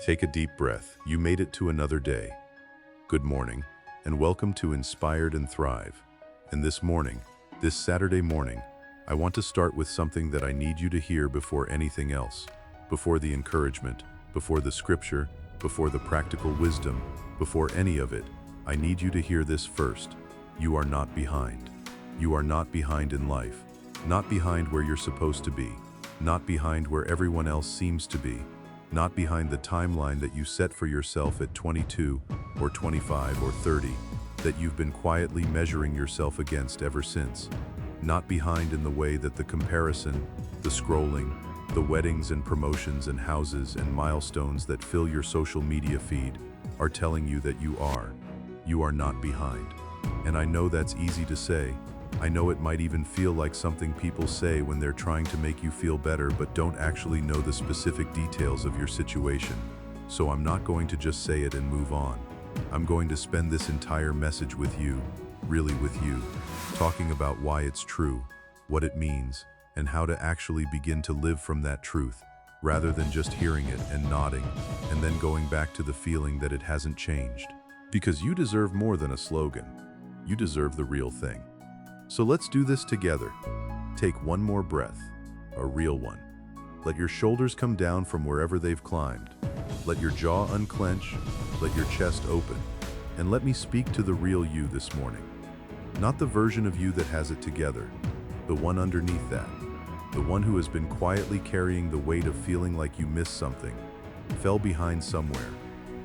Take a deep breath. You made it to another day. Good morning, and welcome to Inspired and Thrive. And this morning, this Saturday morning, I want to start with something that I need you to hear before anything else, before the encouragement, before the scripture, before the practical wisdom, before any of it. I need you to hear this first. You are not behind. You are not behind in life. Not behind where you're supposed to be. Not behind where everyone else seems to be. Not behind the timeline that you set for yourself at 22 or 25 or 30, that you've been quietly measuring yourself against ever since. Not behind in the way that the comparison, the scrolling, the weddings and promotions and houses and milestones that fill your social media feed are telling you that you are. You are not behind. And I know that's easy to say. I know it might even feel like something people say when they're trying to make you feel better but don't actually know the specific details of your situation. So I'm not going to just say it and move on. I'm going to spend this entire message with you, really with you, talking about why it's true, what it means, and how to actually begin to live from that truth, rather than just hearing it and nodding, and then going back to the feeling that it hasn't changed. Because you deserve more than a slogan. You deserve the real thing. So let's do this together. Take one more breath, a real one. Let your shoulders come down from wherever they've climbed. Let your jaw unclench, let your chest open, and let me speak to the real you this morning. Not the version of you that has it together, the one underneath that, the one who has been quietly carrying the weight of feeling like you missed something, fell behind somewhere,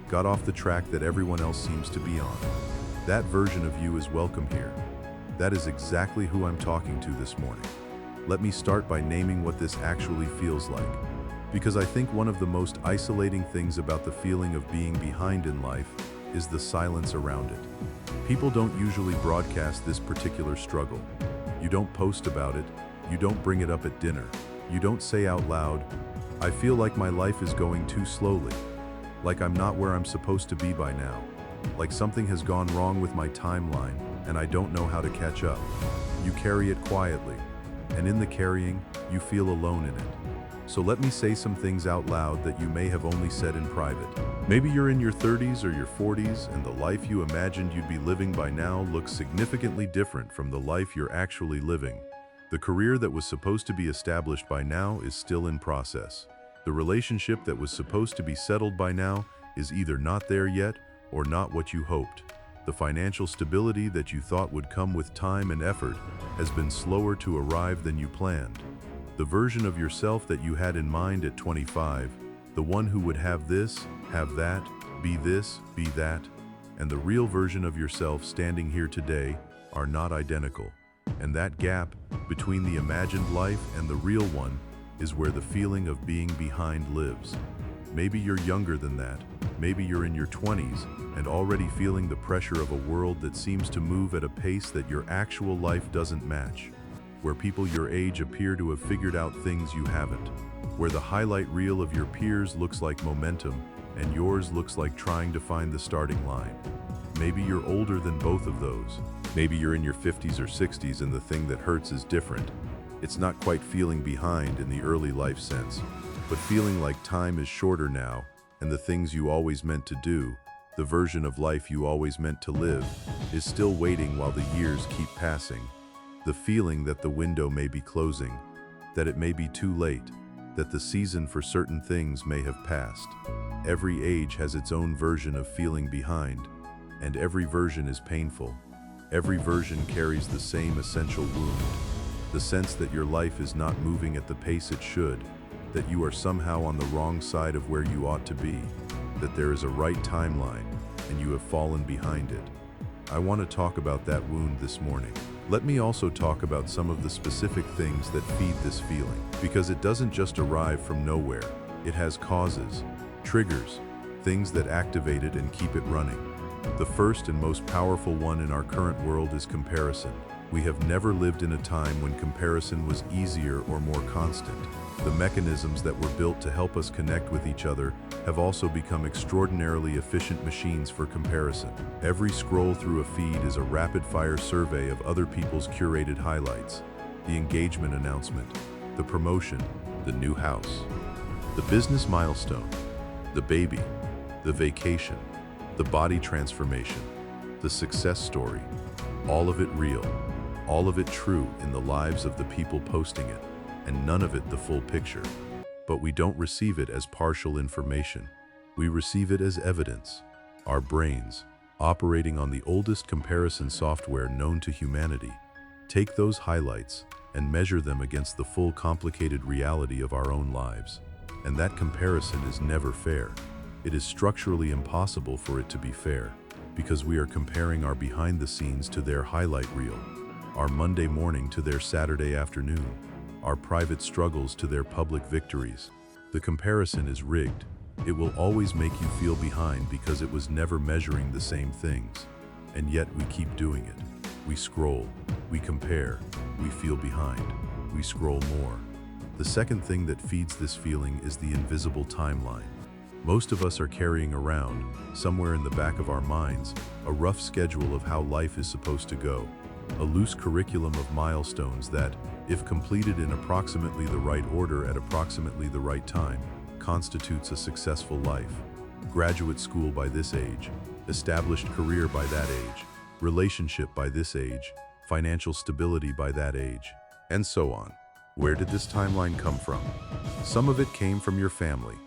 got off the track that everyone else seems to be on. That version of you is welcome here. That is exactly who I'm talking to this morning. Let me start by naming what this actually feels like, because I think one of the most isolating things about the feeling of being behind in life is the silence around it. People don't usually broadcast this particular struggle. You don't post about it, you don't bring it up at dinner, you don't say out loud, "I feel like my life is going too slowly, like I'm not where I'm supposed to be by now, like something has gone wrong with my timeline, and I don't know how to catch up." You carry it quietly, and in the carrying, you feel alone in it. So let me say some things out loud that you may have only said in private. Maybe you're in your 30s or your 40s, and the life you imagined you'd be living by now looks significantly different from the life you're actually living. The career that was supposed to be established by now is still in process. The relationship that was supposed to be settled by now is either not there yet or not what you hoped. The financial stability that you thought would come with time and effort has been slower to arrive than you planned. The version of yourself that you had in mind at 25, the one who would have this, have that, be that, and the real version of yourself standing here today are not identical. And that gap between the imagined life and the real one is where the feeling of being behind lives. Maybe you're younger than that. Maybe you're in your 20s and already feeling the pressure of a world that seems to move at a pace that your actual life doesn't match, where people your age appear to have figured out things you haven't, where the highlight reel of your peers looks like momentum and yours looks like trying to find the starting line. Maybe you're older than both of those. Maybe you're in your 50s or 60s and the thing that hurts is different. It's not quite feeling behind in the early life sense, but feeling like time is shorter now, and the things you always meant to do, the version of life you always meant to live, is still waiting while the years keep passing. The feeling that the window may be closing, that it may be too late, that the season for certain things may have passed. Every age has its own version of feeling behind, and every version is painful. Every version carries the same essential wound, the sense that your life is not moving at the pace it should, that you are somehow on the wrong side of where you ought to be, that there is a right timeline, and you have fallen behind it. I want to talk about that wound this morning. Let me also talk about some of the specific things that feed this feeling, because it doesn't just arrive from nowhere. It has causes, triggers, things that activate it and keep it running. The first and most powerful one in our current world is comparison. We have never lived in a time when comparison was easier or more constant. The mechanisms that were built to help us connect with each other have also become extraordinarily efficient machines for comparison. Every scroll through a feed is a rapid-fire survey of other people's curated highlights. The engagement announcement, the promotion, the new house, the business milestone. The baby, the vacation, the body transformation, the success story, all of it real, all of it true in the lives of the people posting it, and none of it the full picture. But we don't receive it as partial information. We receive it as evidence. Our brains, operating on the oldest comparison software known to humanity, take those highlights and measure them against the full complicated reality of our own lives. And that comparison is never fair. It is structurally impossible for it to be fair, because we are comparing our behind the scenes to their highlight reel, our Monday morning to their Saturday afternoon, our private struggles to their public victories. The comparison is rigged. It will always make you feel behind because it was never measuring the same things. And yet we keep doing it. We scroll, we compare, we feel behind, we scroll more. The second thing that feeds this feeling is the invisible timeline. Most of us are carrying around, somewhere in the back of our minds, a rough schedule of how life is supposed to go, a loose curriculum of milestones that, if completed in approximately the right order at approximately the right time, constitutes a successful life. Graduate school by this age, established career by that age, relationship by this age, financial stability by that age, and so on. Where did this timeline come from? Some of it came from your family,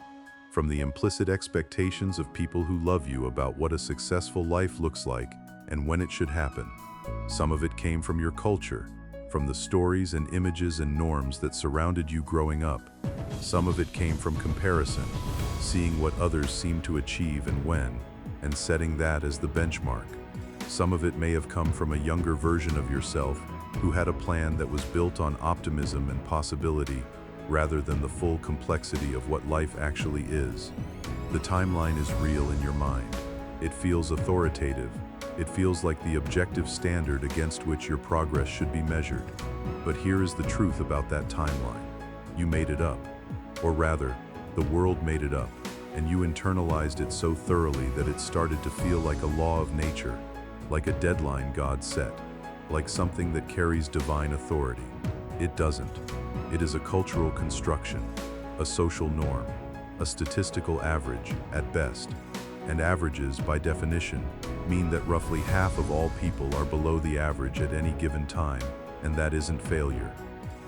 from the implicit expectations of people who love you about what a successful life looks like and when it should happen. Some of it came from your culture, from the stories and images and norms that surrounded you growing up. Some of it came from comparison, seeing what others seem to achieve and when, and setting that as the benchmark. Some of it may have come from a younger version of yourself who had a plan that was built on optimism and possibility rather than the full complexity of what life actually is. The timeline is real in your mind. It feels authoritative. It feels like the objective standard against which your progress should be measured. But here is the truth about that timeline. You made it up. Or rather, the world made it up, and you internalized it so thoroughly that it started to feel like a law of nature, like a deadline God set, like something that carries divine authority. It doesn't. It is a cultural construction, a social norm, a statistical average at best. And averages, by definition, mean that roughly half of all people are below the average at any given time, and that isn't failure.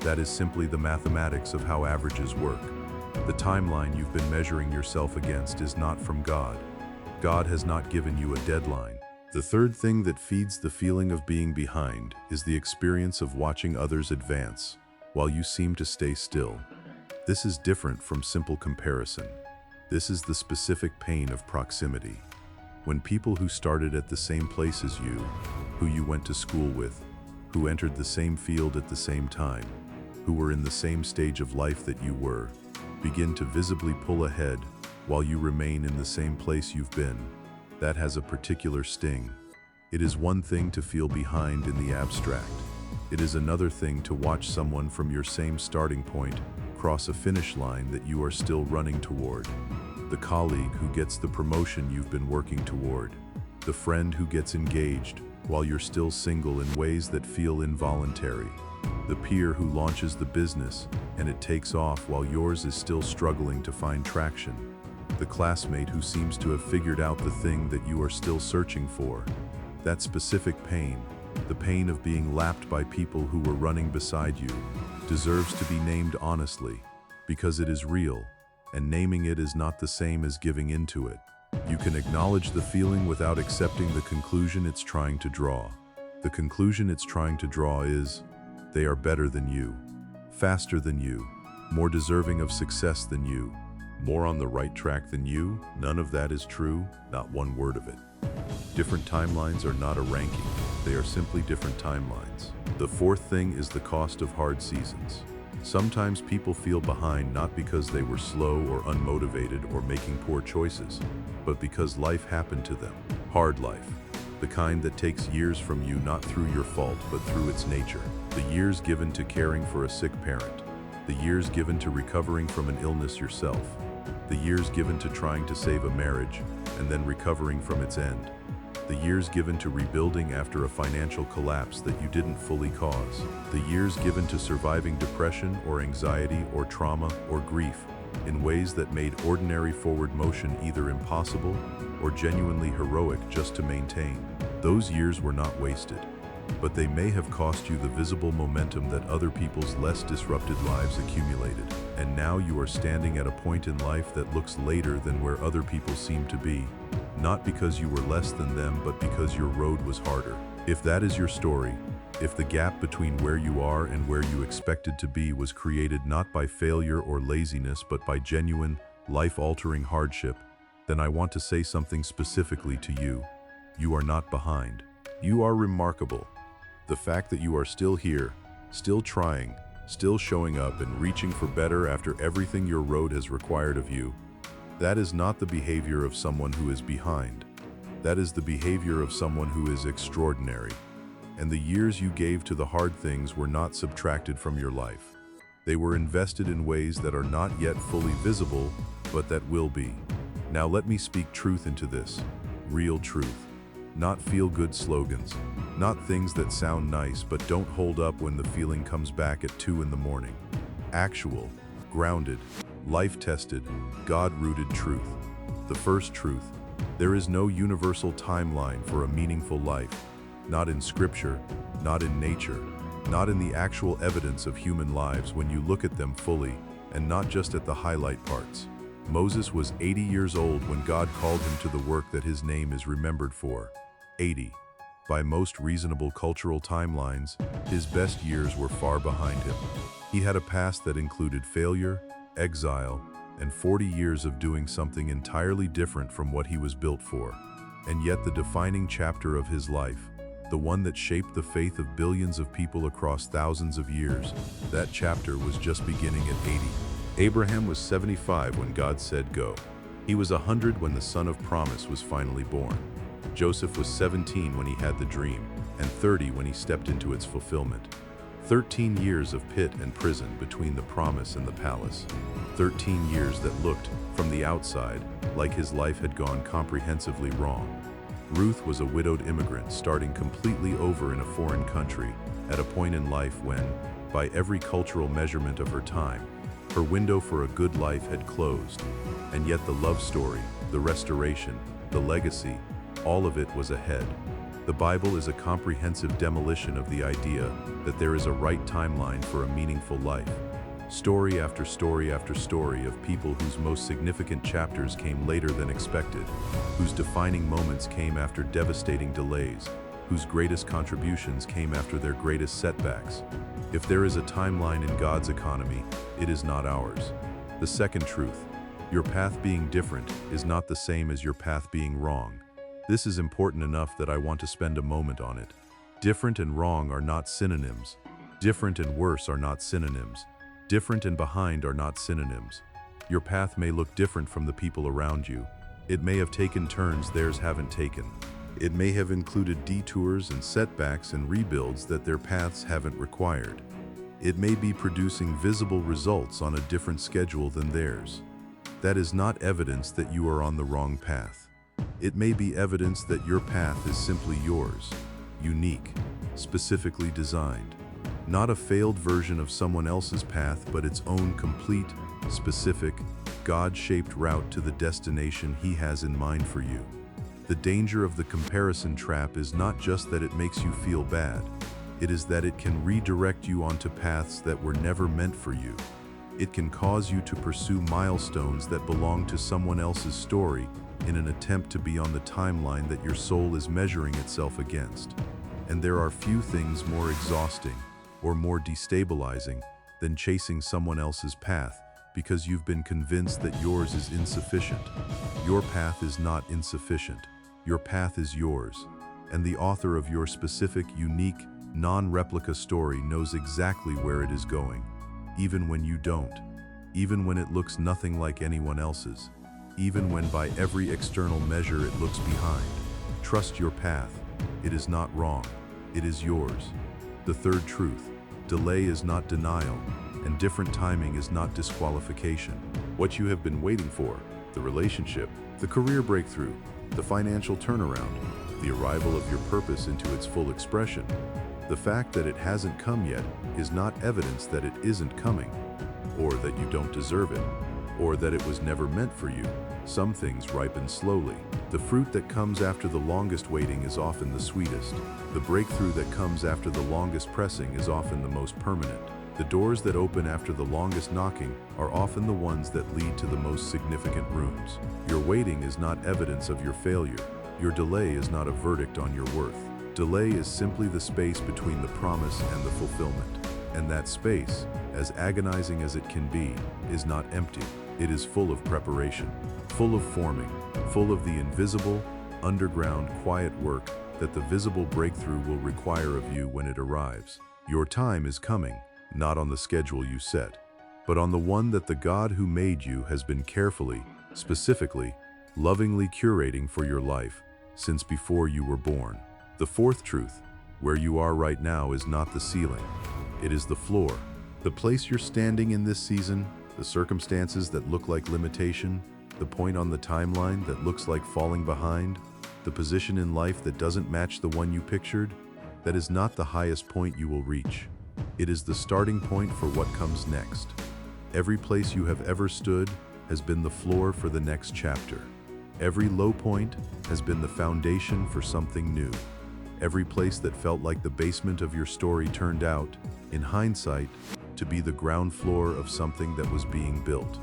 That is simply the mathematics of how averages work. The timeline you've been measuring yourself against is not from God. God has not given you a deadline. The third thing that feeds the feeling of being behind is the experience of watching others advance, while you seem to stay still. This is different from simple comparison. This is the specific pain of proximity. When people who started at the same place as you, who you went to school with, who entered the same field at the same time, who were in the same stage of life that you were, begin to visibly pull ahead while you remain in the same place you've been, that has a particular sting. It is one thing to feel behind in the abstract. It is another thing to watch someone from your same starting point cross a finish line that you are still running toward. The colleague who gets the promotion you've been working toward. The friend who gets engaged while you're still single in ways that feel involuntary. The peer who launches the business and it takes off while yours is still struggling to find traction. The classmate who seems to have figured out the thing that you are still searching for. That specific pain, the pain of being lapped by people who were running beside you, deserves to be named honestly, because it is real, and naming it is not the same as giving into it. You can acknowledge the feeling without accepting the conclusion it's trying to draw. The conclusion it's trying to draw is, they are better than you, faster than you, more deserving of success than you, more on the right track than you. None of that is true, not one word of it. Different timelines are not a ranking, they are simply different timelines. The fourth thing is the cost of hard seasons. Sometimes people feel behind not because they were slow or unmotivated or making poor choices, but because life happened to them. Hard life. The kind that takes years from you not through your fault but through its nature. The years given to caring for a sick parent. The years given to recovering from an illness yourself. The years given to trying to save a marriage and then recovering from its end. The years given to rebuilding after a financial collapse that you didn't fully cause. The years given to surviving depression or anxiety or trauma or grief in ways that made ordinary forward motion either impossible or genuinely heroic just to maintain. Those years were not wasted, but they may have cost you the visible momentum that other people's less disrupted lives accumulated. And now you are standing at a point in life that looks later than where other people seem to be, not because you were less than them, but because your road was harder. If that is your story, if the gap between where you are and where you expected to be was created not by failure or laziness, but by genuine, life-altering hardship, then I want to say something specifically to you. You are not behind. You are remarkable. The fact that you are still here, still trying, still showing up and reaching for better after everything your road has required of you, that is not the behavior of someone who is behind. That is the behavior of someone who is extraordinary. And the years you gave to the hard things were not subtracted from your life. They were invested in ways that are not yet fully visible, but that will be. Now let me speak truth into this. Real truth. Not feel-good slogans. Not things that sound nice but don't hold up when the feeling comes back at 2 in the morning. Actual, grounded, life-tested, God-rooted truth. The first truth. There is no universal timeline for a meaningful life. Not in scripture, not in nature, not in the actual evidence of human lives when you look at them fully, and not just at the highlight parts. Moses was 80 years old when God called him to the work that his name is remembered for. 80. By most reasonable cultural timelines, his best years were far behind him. He had a past that included failure, exile, and 40 years of doing something entirely different from what he was built for. And yet the defining chapter of his life, the one that shaped the faith of billions of people across thousands of years, that chapter was just beginning at 80. Abraham was 75 when God said go. He was 100 when the son of promise was finally born. Joseph was 17 when he had the dream, and 30 when he stepped into its fulfillment. 13 years of pit and prison between the promise and the palace. 13 years that looked, from the outside, like his life had gone comprehensively wrong. Ruth was a widowed immigrant starting completely over in a foreign country, at a point in life when, by every cultural measurement of her time, her window for a good life had closed. And yet the love story, the restoration, the legacy, all of it was ahead. The Bible is a comprehensive demolition of the idea that there is a right timeline for a meaningful life. Story after story after story of people whose most significant chapters came later than expected, whose defining moments came after devastating delays, whose greatest contributions came after their greatest setbacks. If there is a timeline in God's economy, it is not ours. The second truth, your path being different is not the same as your path being wrong. This is important enough that I want to spend a moment on it. Different and wrong are not synonyms. Different and worse are not synonyms. Different and behind are not synonyms. Your path may look different from the people around you. It may have taken turns theirs haven't taken. It may have included detours and setbacks and rebuilds that their paths haven't required. It may be producing visible results on a different schedule than theirs. That is not evidence that you are on the wrong path. It may be evidence that your path is simply yours, unique, specifically designed. Not a failed version of someone else's path, but its own complete, specific, God-shaped route to the destination He has in mind for you. The danger of the comparison trap is not just that it makes you feel bad. It is that it can redirect you onto paths that were never meant for you. It can cause you to pursue milestones that belong to someone else's story in an attempt to be on the timeline that your soul is measuring itself against. And there are few things more exhausting or more destabilizing than chasing someone else's path because you've been convinced that yours is insufficient. Your path is not insufficient. Your path is yours. And the author of your specific, unique, non-replica story knows exactly where it is going, even when you don't, even when it looks nothing like anyone else's, even when by every external measure it looks behind. Trust your path. It is not wrong. It is yours. The third truth, delay is not denial, and different timing is not disqualification. What you have been waiting for, the relationship, the career breakthrough, the financial turnaround, the arrival of your purpose into its full expression, the fact that it hasn't come yet is not evidence that it isn't coming, or that you don't deserve it. or that it was never meant for you. Some things ripen slowly. The fruit that comes after the longest waiting is often the sweetest. The breakthrough that comes after the longest pressing is often the most permanent. The doors that open after the longest knocking are often the ones that lead to the most significant rooms. Your waiting is not evidence of your failure. Your delay is not a verdict on your worth. Delay is simply the space between the promise and the fulfillment. And that space, as agonizing as it can be, is not empty. It is full of preparation, full of forming, full of the invisible, underground, quiet work that the visible breakthrough will require of you when it arrives. Your time is coming, not on the schedule you set, but on the one that the God who made you has been carefully, specifically, lovingly curating for your life since before you were born. The fourth truth, where you are right now is not the ceiling. It is the floor. The place you're standing in this season, the circumstances that look like limitation, the point on the timeline that looks like falling behind, the position in life that doesn't match the one you pictured, that is not the highest point you will reach. It is the starting point for what comes next. Every place you have ever stood has been the floor for the next chapter. Every low point has been the foundation for something new. Every place that felt like the basement of your story turned out, in hindsight, to be the ground floor of something that was being built.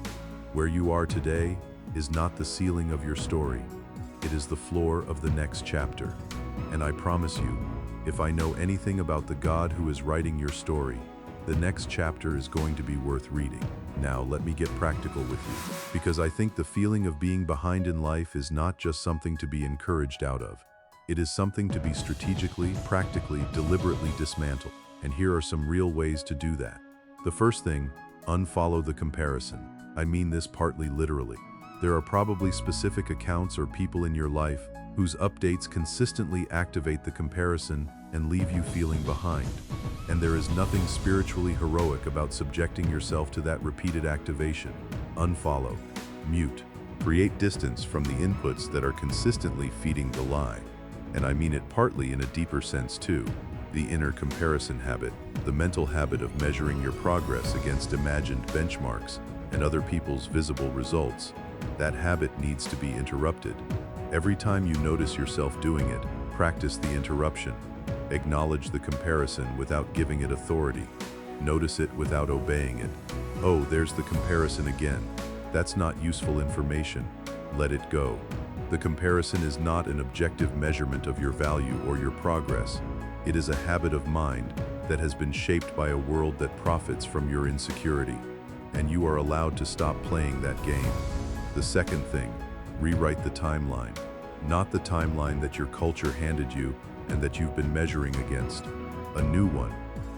Where you are today is not the ceiling of your story. It is the floor of the next chapter. And I promise you, if I know anything about the God who is writing your story, the next chapter is going to be worth reading. Now, let me get practical with you, because I think the feeling of being behind in life is not just something to be encouraged out of. It is something to be strategically, practically, deliberately dismantled. And here are some real ways to do that. The first thing, unfollow the comparison. I mean this partly literally. There are probably specific accounts or people in your life whose updates consistently activate the comparison and leave you feeling behind. And there is nothing spiritually heroic about subjecting yourself to that repeated activation. Unfollow, mute, create distance from the inputs that are consistently feeding the lie. And I mean it partly in a deeper sense too. The inner comparison habit, the mental habit of measuring your progress against imagined benchmarks and other people's visible results. That habit needs to be interrupted. Every time you notice yourself doing it, practice the interruption. Acknowledge the comparison without giving it authority. Notice it without obeying it. Oh, there's the comparison again. That's not useful information. Let it go. The comparison is not an objective measurement of your value or your progress. It is a habit of mind that has been shaped by a world that profits from your insecurity. And you are allowed to stop playing that game. The second thing, rewrite the timeline. Not the timeline that your culture handed you and that you've been measuring against. A new one,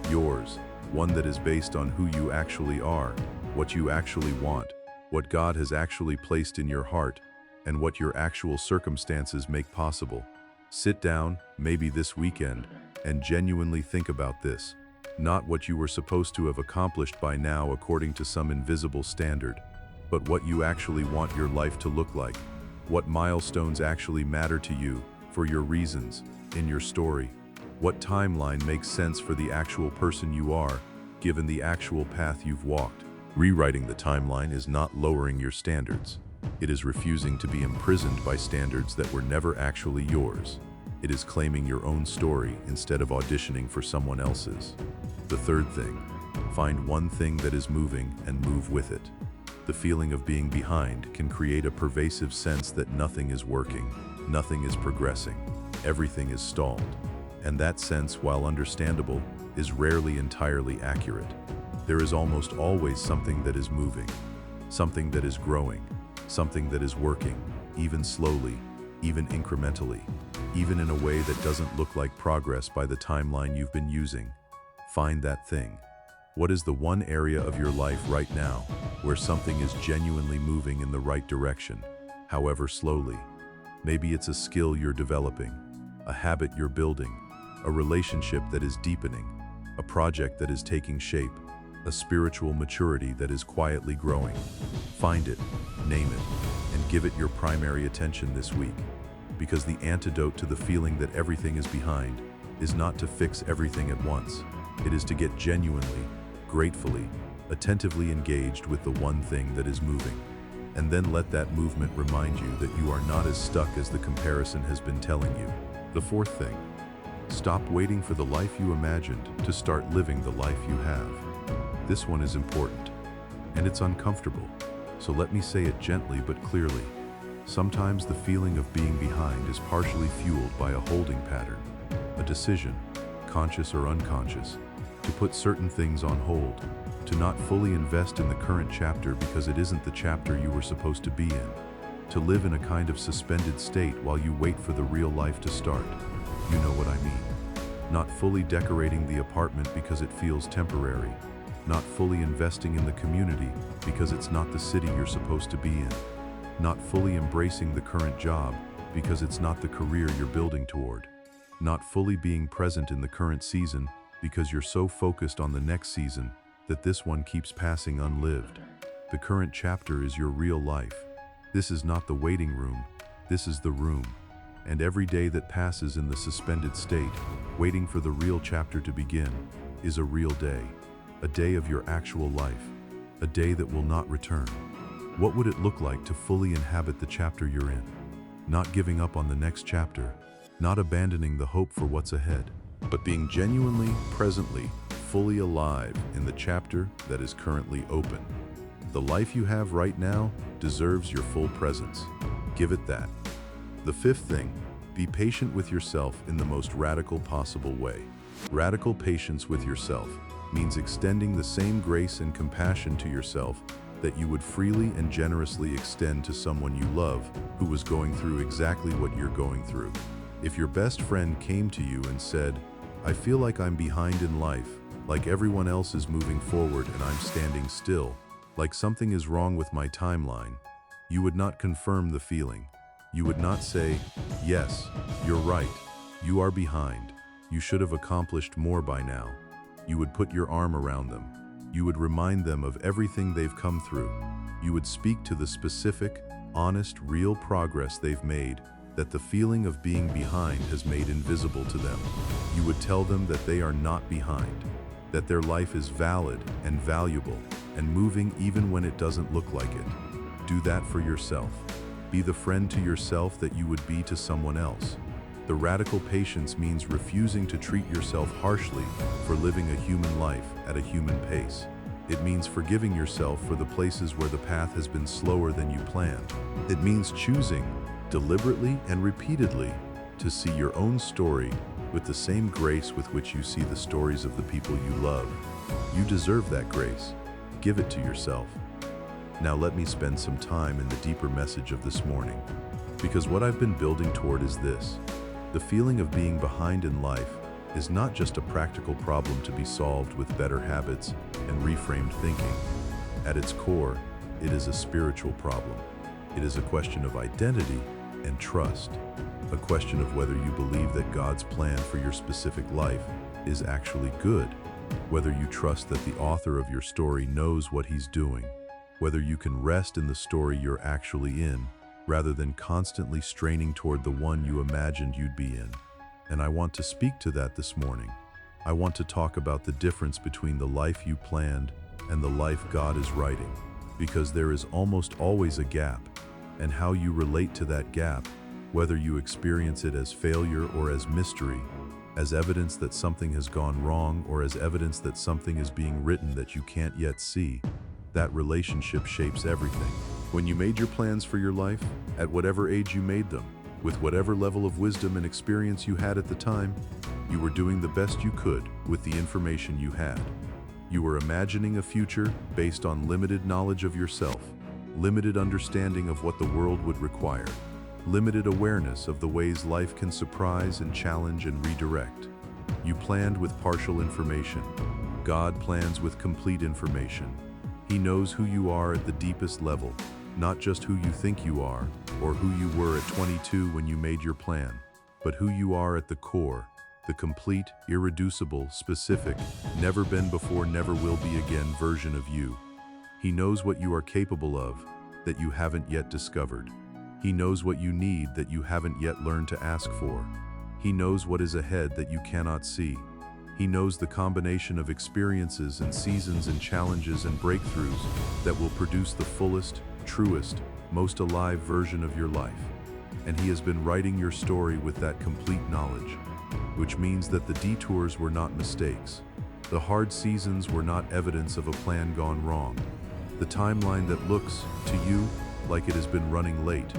yours, one that is based on who you actually are, what you actually want, what God has actually placed in your heart, and what your actual circumstances make possible. Sit down, maybe this weekend, and genuinely think about this. Not what you were supposed to have accomplished by now according to some invisible standard, but what you actually want your life to look like. What milestones actually matter to you, for your reasons, in your story. What timeline makes sense for the actual person you are, given the actual path you've walked. Rewriting the timeline is not lowering your standards. It is refusing to be imprisoned by standards that were never actually yours. It is claiming your own story instead of auditioning for someone else's. The third thing, find one thing that is moving and move with it. The feeling of being behind can create a pervasive sense that nothing is working, nothing is progressing, everything is stalled. And that sense, while understandable, is rarely entirely accurate. There is almost always something that is moving, something that is growing, something that is working, even slowly, even incrementally, even in a way that doesn't look like progress by the timeline you've been using. Find that thing. What is the one area of your life right now where something is genuinely moving in the right direction, however slowly? Maybe it's a skill you're developing, a habit you're building, a relationship that is deepening, a project that is taking shape, a spiritual maturity that is quietly growing. Find it, name it, and give it your primary attention this week. Because the antidote to the feeling that everything is behind is not to fix everything at once. It is to get genuinely, gratefully, attentively engaged with the one thing that is moving. And then let that movement remind you that you are not as stuck as the comparison has been telling you. The fourth thing, stop waiting for the life you imagined to start living the life you have. This one is important, and it's uncomfortable, so let me say it gently but clearly. Sometimes the feeling of being behind is partially fueled by a holding pattern, a decision, conscious or unconscious, to put certain things on hold, to not fully invest in the current chapter because it isn't the chapter you were supposed to be in, to live in a kind of suspended state while you wait for the real life to start. You know what I mean. Not fully decorating the apartment because it feels temporary, not fully investing in the community because it's not the city you're supposed to be in, not fully embracing the current job because it's not the career you're building toward, not fully being present in the current season because you're so focused on the next season that this one keeps passing unlived. The current chapter is your real life. This is not the waiting room, this is the room. And every day that passes in the suspended state, waiting for the real chapter to begin, is a real day. A day of your actual life. A day that will not return. What would it look like to fully inhabit the chapter you're in? Not giving up on the next chapter, not abandoning the hope for what's ahead, but being genuinely, presently, fully alive in the chapter that is currently open. The life you have right now deserves your full presence. Give it that. The fifth thing, be patient with yourself in the most radical possible way. Radical patience with yourself means extending the same grace and compassion to yourself that you would freely and generously extend to someone you love who was going through exactly what you're going through. If your best friend came to you and said, "I feel like I'm behind in life, like everyone else is moving forward and I'm standing still, like something is wrong with my timeline," you would not confirm the feeling. You would not say, "Yes, you're right. You are behind. You should have accomplished more by now." You would put your arm around them. You would remind them of everything they've come through. You would speak to the specific, honest, real progress they've made that the feeling of being behind has made invisible to them. You would tell them that they are not behind, that their life is valid and valuable and moving even when it doesn't look like it. Do that for yourself. Be the friend to yourself that you would be to someone else. The radical patience means refusing to treat yourself harshly for living a human life at a human pace. It means forgiving yourself for the places where the path has been slower than you planned. It means choosing, deliberately and repeatedly, to see your own story with the same grace with which you see the stories of the people you love. You deserve that grace. Give it to yourself. Now let me spend some time in the deeper message of this morning, because what I've been building toward is this. The feeling of being behind in life is not just a practical problem to be solved with better habits and reframed thinking. At its core, it is a spiritual problem. It is a question of identity and trust, a question of whether you believe that God's plan for your specific life is actually good, whether you trust that the author of your story knows what he's doing, whether you can rest in the story you're actually in, rather than constantly straining toward the one you imagined you'd be in. And I want to speak to that this morning. I want to talk about the difference between the life you planned and the life God is writing, because there is almost always a gap, and how you relate to that gap, whether you experience it as failure or as mystery, as evidence that something has gone wrong or as evidence that something is being written that you can't yet see, that relationship shapes everything. When you made your plans for your life, at whatever age you made them, with whatever level of wisdom and experience you had at the time, you were doing the best you could with the information you had. You were imagining a future based on limited knowledge of yourself, limited understanding of what the world would require, limited awareness of the ways life can surprise and challenge and redirect. You planned with partial information. God plans with complete information. He knows who you are at the deepest level, not just who you think you are, or who you were at 22 when you made your plan, but who you are at the core, the complete, irreducible, specific, never been before, never will be again version of you. He knows what you are capable of, that you haven't yet discovered. He knows what you need that you haven't yet learned to ask for. He knows what is ahead that you cannot see. He knows the combination of experiences and seasons and challenges and breakthroughs that will produce the fullest, truest, most alive version of your life. And he has been writing your story with that complete knowledge, which means that the detours were not mistakes. The hard seasons were not evidence of a plan gone wrong. The timeline that looks, to you, like it has been running late,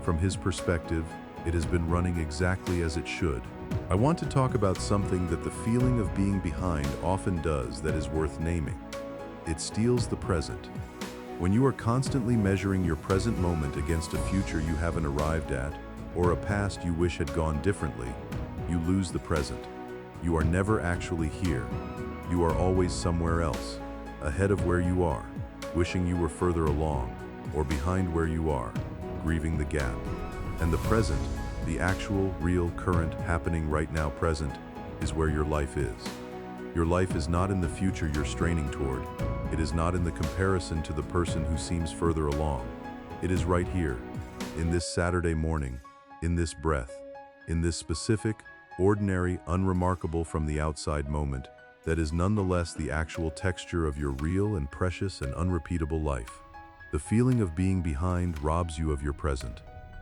from his perspective, it has been running exactly as it should. I want to talk about something that the feeling of being behind often does that is worth naming. It steals the present. When you are constantly measuring your present moment against a future you haven't arrived at, or a past you wish had gone differently, you lose the present. You are never actually here. You are always somewhere else, ahead of where you are, wishing you were further along, or behind where you are, grieving the gap. And the present, the actual, real, current, happening right now present, is where your life is. Your life is not in the future you're straining toward. It is not in the comparison to the person who seems further along. It is right here, in this Saturday morning, in this breath, in this specific, ordinary, unremarkable from the outside moment that is nonetheless the actual texture of your real and precious and unrepeatable life. The feeling of being behind robs you of your present,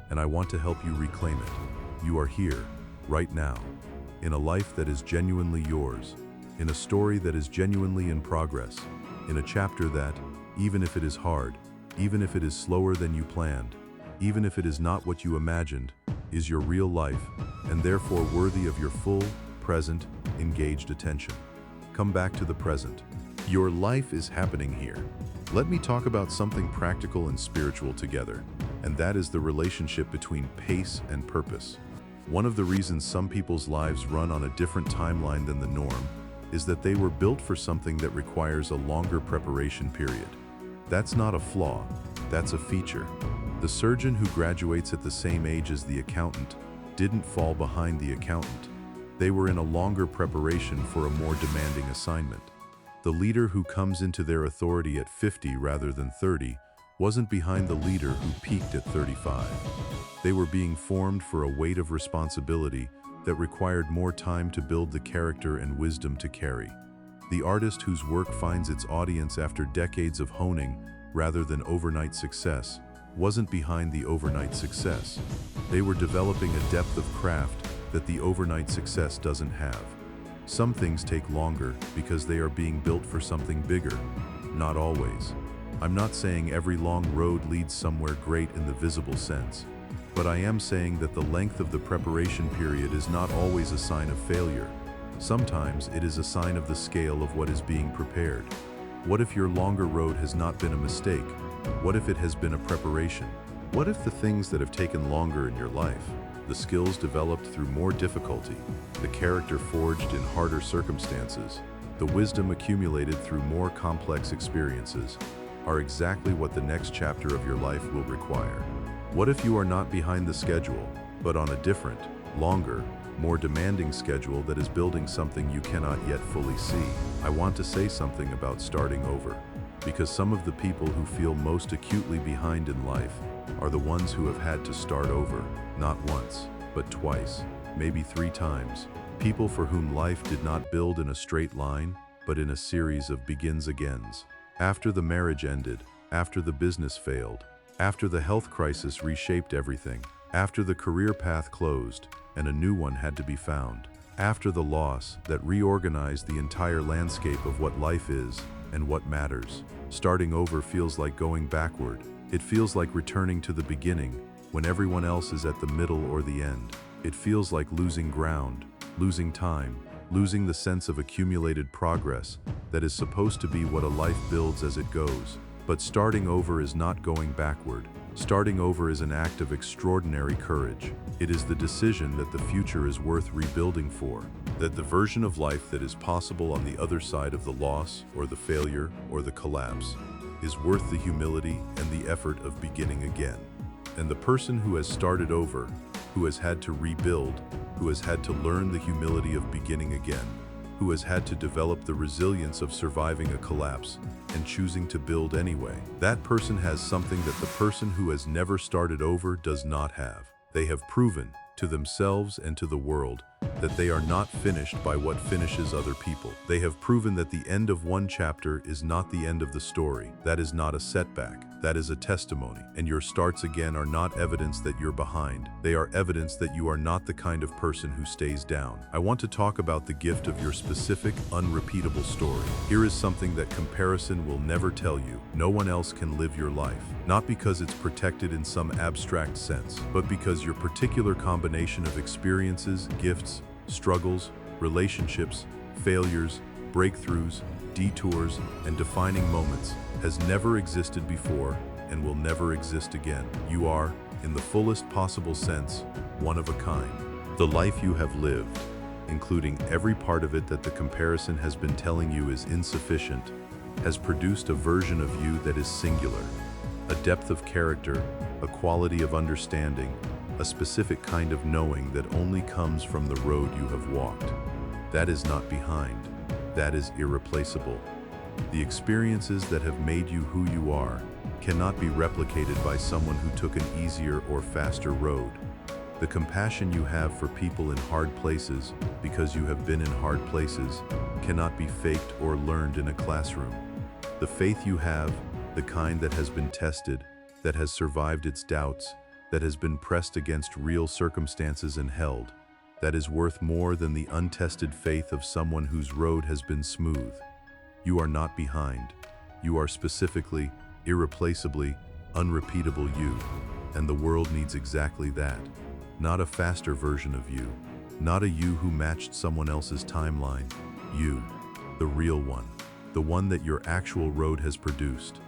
and I want to help you reclaim it. You are here, right now, in a life that is genuinely yours, in a story that is genuinely in progress, in a chapter that, even if it is hard, even if it is slower than you planned, even if it is not what you imagined, is your real life, and therefore worthy of your full, present, engaged attention. Come back to the present. Your life is happening here. Let me talk about something practical and spiritual together, and that is the relationship between pace and purpose. One of the reasons some people's lives run on a different timeline than the norm is that they were built for something that requires a longer preparation period. That's not a flaw, that's a feature. The surgeon who graduates at the same age as the accountant didn't fall behind the accountant. They were in a longer preparation for a more demanding assignment. The leader who comes into their authority at 50 rather than 30 wasn't behind the leader who peaked at 35. They were being formed for a weight of responsibility that required more time to build the character and wisdom to carry. The artist whose work finds its audience after decades of honing rather than overnight success wasn't behind the overnight success. They were developing a depth of craft that the overnight success doesn't have. Some things take longer because they are being built for something bigger. Not always. I'm not saying every long road leads somewhere great in the visible sense, but I am saying that the length of the preparation period is not always a sign of failure. Sometimes it is a sign of the scale of what is being prepared. What if your longer road has not been a mistake? What if it has been a preparation? What if the things that have taken longer in your life, the skills developed through more difficulty, the character forged in harder circumstances, the wisdom accumulated through more complex experiences, are exactly what the next chapter of your life will require? What if you are not behind the schedule, but on a different, longer, more demanding schedule that is building something you cannot yet fully see? I want to say something about starting over, because some of the people who feel most acutely behind in life are the ones who have had to start over, not once, but twice, maybe 3 times. People for whom life did not build in a straight line, but in a series of begins-agains. After the marriage ended, after the business failed, after the health crisis reshaped everything, after the career path closed and a new one had to be found, after the loss that reorganized the entire landscape of what life is and what matters. Starting over feels like going backward. It feels like returning to the beginning when everyone else is at the middle or the end. It feels like losing ground, losing time, losing the sense of accumulated progress that is supposed to be what a life builds as it goes. But starting over is not going backward. Starting over is an act of extraordinary courage. It is the decision that the future is worth rebuilding for, that the version of life that is possible on the other side of the loss or the failure or the collapse is worth the humility and the effort of beginning again. And the person who has started over, who has had to rebuild, who has had to learn the humility of beginning again, who has had to develop the resilience of surviving a collapse and choosing to build anyway, that person has something that the person who has never started over does not have. They have proven, to themselves and to the world, that they are not finished by what finishes other people. They have proven that the end of one chapter is not the end of the story. That is not a setback. That is a testimony. And your starts again are not evidence that you're behind. They are evidence that you are not the kind of person who stays down. I want to talk about the gift of your specific, unrepeatable story. Here is something that comparison will never tell you. No one else can live your life. Not because it's protected in some abstract sense, but because your particular combination of experiences, gifts, struggles, relationships, failures, breakthroughs, detours, and defining moments has never existed before and will never exist again. You are, in the fullest possible sense, one of a kind. The life you have lived, including every part of it that the comparison has been telling you is insufficient, has produced a version of you that is singular, a depth of character, a quality of understanding, a specific kind of knowing that only comes from the road you have walked. That is not behind. That is irreplaceable. The experiences that have made you who you are cannot be replicated by someone who took an easier or faster road. The compassion you have for people in hard places because you have been in hard places cannot be faked or learned in a classroom. The faith you have, the kind that has been tested, that has survived its doubts, that has been pressed against real circumstances and held, that is worth more than the untested faith of someone whose road has been smooth. You are not behind. You are specifically, irreplaceably, unrepeatable you, and the world needs exactly that. Not a faster version of you, not a you who matched someone else's timeline. You, the real one, the one that your actual road has produced.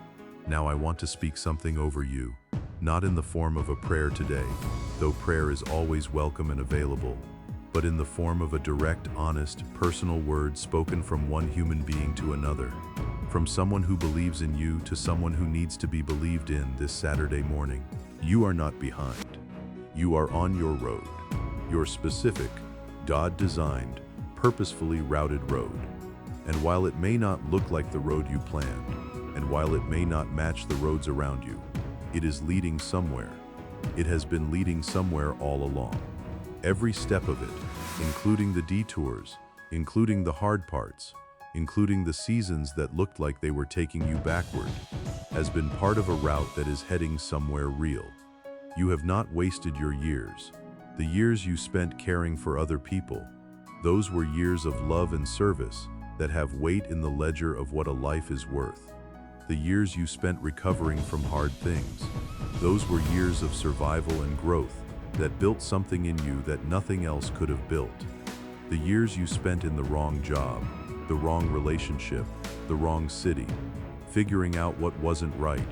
Now I want to speak something over you, not in the form of a prayer today, though prayer is always welcome and available, but in the form of a direct, honest, personal word spoken from one human being to another, from someone who believes in you to someone who needs to be believed in this Saturday morning. You are not behind. You are on your road, your specific, God-designed, purposefully routed road. And while it may not look like the road you planned, and while it may not match the roads around you, it is leading somewhere. It has been leading somewhere all along. Every step of it, including the detours, including the hard parts, including the seasons that looked like they were taking you backward, has been part of a route that is heading somewhere real. You have not wasted your years. The years you spent caring for other people, those were years of love and service that have weight in the ledger of what a life is worth. The years you spent recovering from hard things, those were years of survival and growth that built something in you that nothing else could have built. The years you spent in the wrong job, the wrong relationship, the wrong city, figuring out what wasn't right,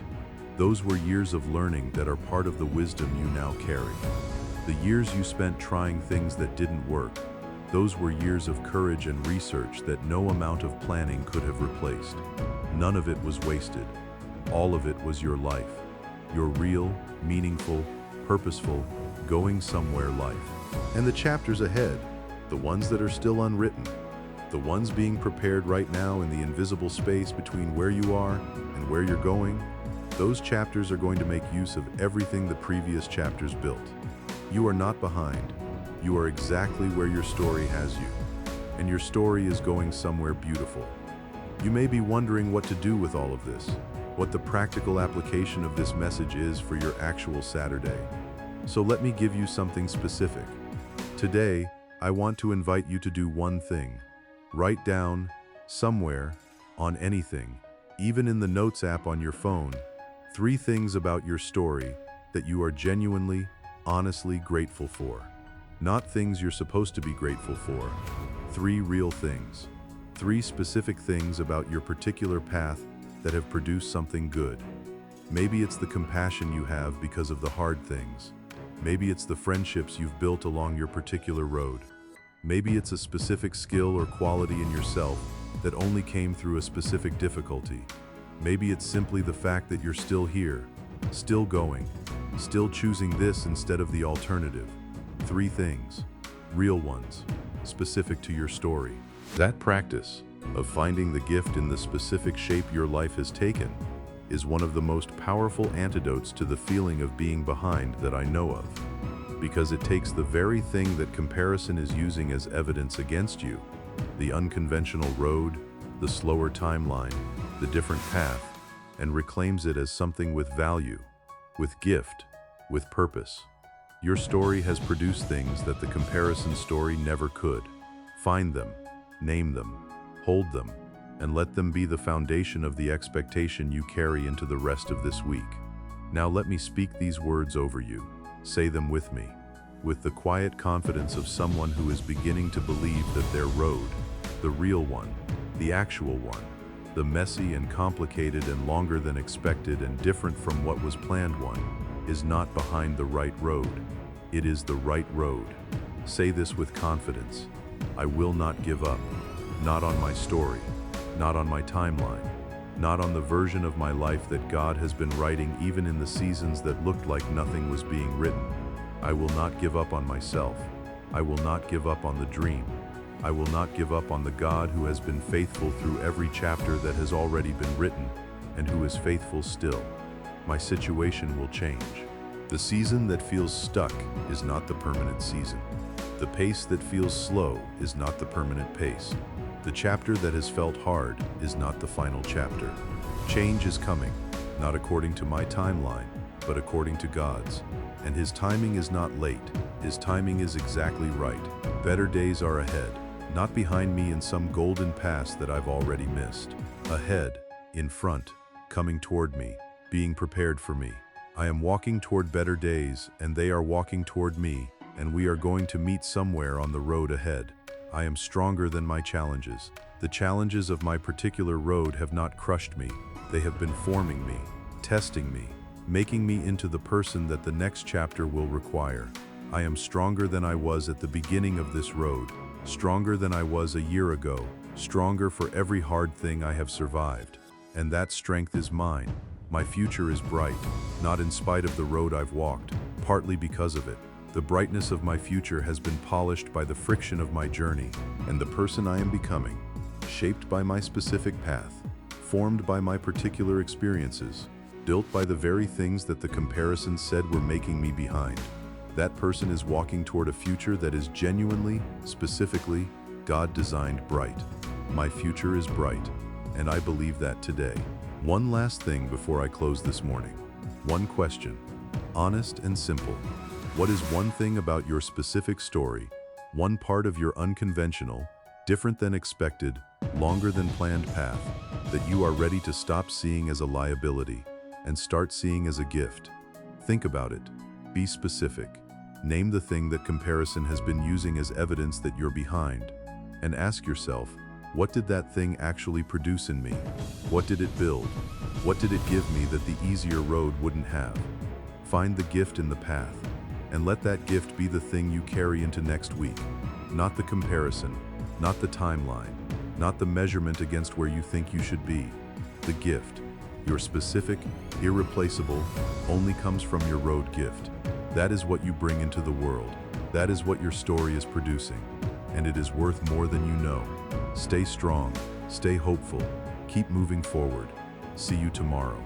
those were years of learning that are part of the wisdom you now carry. The years you spent trying things that didn't work, those were years of courage and research that no amount of planning could have replaced. None of it was wasted. All of it was your life. Your real, meaningful, purposeful, going somewhere life. And the chapters ahead, the ones that are still unwritten, the ones being prepared right now in the invisible space between where you are and where you're going, those chapters are going to make use of everything the previous chapters built. You are not behind. You are exactly where your story has you. And your story is going somewhere beautiful. You may be wondering what to do with all of this, what the practical application of this message is for your actual Saturday. So let me give you something specific. Today, I want to invite you to do one thing. Write down, somewhere, on anything, even in the Notes app on your phone, 3 things about your story that you are genuinely, honestly grateful for. Not things you're supposed to be grateful for. 3 real things. 3 specific things about your particular path that have produced something good. Maybe it's the compassion you have because of the hard things. Maybe it's the friendships you've built along your particular road. Maybe it's a specific skill or quality in yourself that only came through a specific difficulty. Maybe it's simply the fact that you're still here, still going, still choosing this instead of the alternative. 3 things, real ones, specific to your story. That practice of finding the gift in the specific shape your life has taken is one of the most powerful antidotes to the feeling of being behind that I know of. because it takes the very thing that comparison is using as evidence against you, the unconventional road, the slower timeline, the different path, and reclaims it as something with value, with gift, with purpose. Your story has produced things that the comparison story never could. Find them, name them, hold them, and let them be the foundation of the expectation you carry into the rest of this week. Now let me speak these words over you. Say them with me, with the quiet confidence of someone who is beginning to believe that their road, the real one, the actual one, the messy and complicated and longer than expected and different from what was planned one, is not behind the right road. It is the right road. Say this with confidence. I will not give up. Not on my story. Not on my timeline. Not on the version of my life that God has been writing even in the seasons that looked like nothing was being written. I will not give up on myself. I will not give up on the dream. I will not give up on the God who has been faithful through every chapter that has already been written and who is faithful still. My situation will change. The season that feels stuck is not the permanent season. The pace that feels slow is not the permanent pace. The chapter that has felt hard is not the final chapter. Change is coming, not according to my timeline, but according to God's. And His timing is not late. His timing is exactly right. Better days are ahead, not behind me in some golden past that I've already missed. Ahead, in front, coming toward me, being prepared for me. I am walking toward better days, and they are walking toward me, and we are going to meet somewhere on the road ahead. I am stronger than my challenges. The challenges of my particular road have not crushed me. They have been forming me, testing me, making me into the person that the next chapter will require. I am stronger than I was at the beginning of this road, stronger than I was a year ago, stronger for every hard thing I have survived. And that strength is mine. My future is bright, not in spite of the road I've walked, partly because of it. The brightness of my future has been polished by the friction of my journey, and the person I am becoming, shaped by my specific path, formed by my particular experiences, built by the very things that the comparison said were making me behind. That person is walking toward a future that is genuinely, specifically, God-designed bright. My future is bright, and I believe that today. One last thing before I close this morning. One question, honest and simple. What is one thing about your specific story, one part of your unconventional, different than expected, longer than planned path, that you are ready to stop seeing as a liability and start seeing as a gift? Think about it. Be specific. Name the thing that comparison has been using as evidence that you're behind, and ask yourself, what did that thing actually produce in me? What did it build? What did it give me that the easier road wouldn't have? Find the gift in the path, and let that gift be the thing you carry into next week. Not the comparison, not the timeline, not the measurement against where you think you should be. The gift, your specific, irreplaceable, only comes from your road gift. That is what you bring into the world. That is what your story is producing, and it is worth more than you know. Stay strong, stay hopeful, keep moving forward. See you tomorrow.